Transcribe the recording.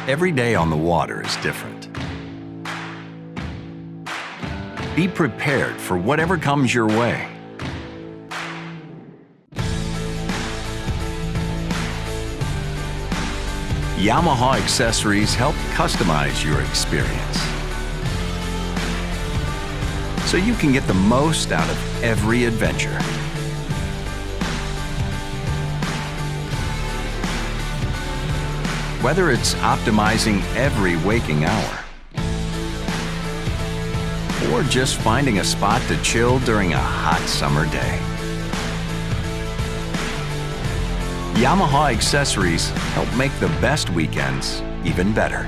Every day on the water is different. Be prepared for whatever comes your way. Yamaha accessories help customize your experience, so you can get the most out of every adventure. Whether it's optimizing every waking hour, or just finding a spot to chill during a hot summer day, Yamaha accessories help make the best weekends even better.